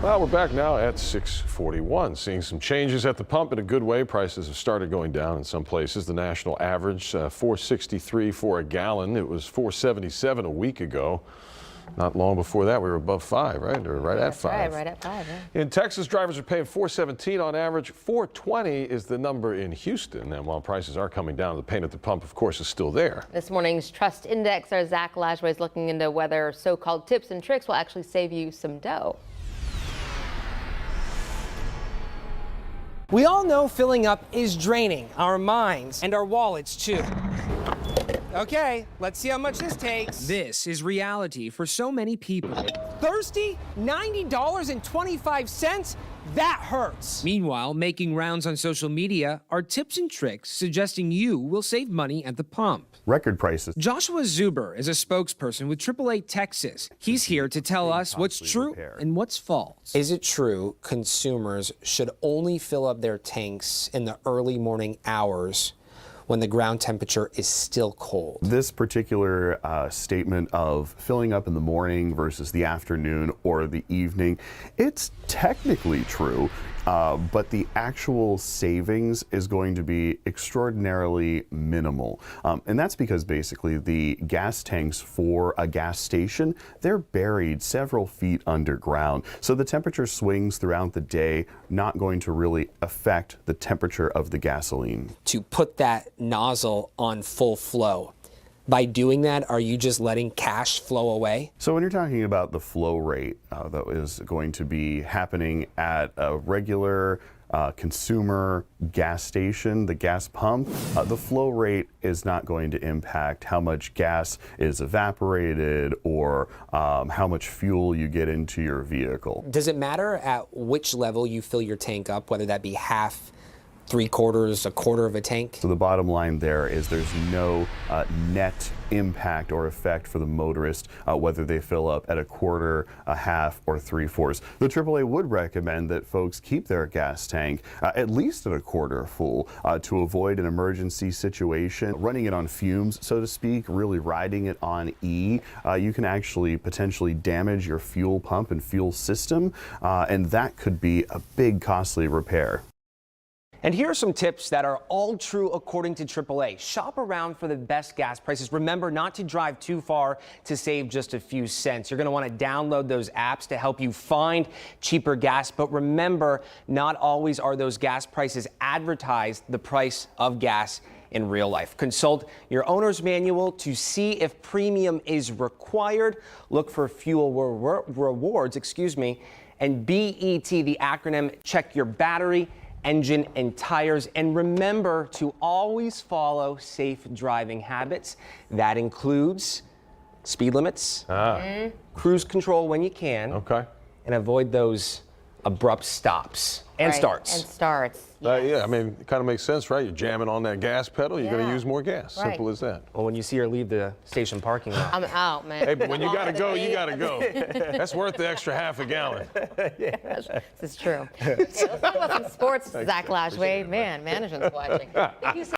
Well, we're back now at 6:41. Seeing some changes at the pump in a good way. Prices have started going down in some places. The national average, $4.63 for a gallon. It was $4.77 a week ago. Not long before that, we were above 5, right? Or right at 5. Right at 5, yeah. In Texas, drivers are paying $4.17 on average. $4.20 is the number in Houston. And while prices are coming down, the pain at the pump, of course, is still there. This morning's Trust Index, our Zach Lashway is looking into whether so-called tips and tricks will actually save you some dough. We all know filling up is draining our minds and our wallets too. Okay, let's see how much this takes. This is reality for so many people. Thirsty? $90.25? That hurts. Meanwhile, making rounds on social media are tips and tricks suggesting you will save money at the pump. Record prices. Joshua Zuber is a spokesperson with AAA Texas. He's here to tell us what's true and what's false. Is it true consumers should only fill up their tanks in the early morning hours when the ground temperature is still cold? This particular statement of filling up in the morning versus the afternoon or the evening, it's technically true, but the actual savings is going to be extraordinarily minimal. And that's because basically the gas tanks for a gas station, they're buried several feet underground. So the temperature swings throughout the day, not going to really affect the temperature of the gasoline. To put that nozzle on full flow. By doing that, are you just letting cash flow away? So when you're talking about the flow rate that is going to be happening at a regular consumer gas station, the gas pump, the flow rate is not going to impact how much gas is evaporated or how much fuel you get into your vehicle. Does it matter at which level you fill your tank up, whether that be half, 3/4, a quarter of a tank? So the bottom line there is there's no net impact or effect for the motorist, whether they fill up at a quarter, a half, or 3/4. The AAA would recommend that folks keep their gas tank at least at a quarter full to avoid an emergency situation. Running it on fumes, so to speak, really riding it on E, you can actually potentially damage your fuel pump and fuel system, and that could be a big costly repair. And here are some tips that are all true according to AAA. Shop around for the best gas prices. Remember not to drive too far to save just a few cents. You're going to want to download those apps to help you find cheaper gas. But remember, not always are those gas prices advertised the price of gas in real life. Consult your owner's manual to see if premium is required. Look for fuel rewards, and BET, the acronym, check your battery, engine, and tires. And remember to always follow safe driving habits. That includes speed limits, cruise control when you can, and avoid those abrupt stops and starts. And starts. Yeah, I mean, it kind of makes sense, right? You're jamming on that gas pedal, you're going to use more gas. Right. Simple as that. Well, when you see her leave the station parking lot. I'm out, man. Hey, but when you got to go, you got to go. That's worth the extra half a gallon. This is true. Okay, let's talk about some sports, Zach Lashway. Man, management's watching.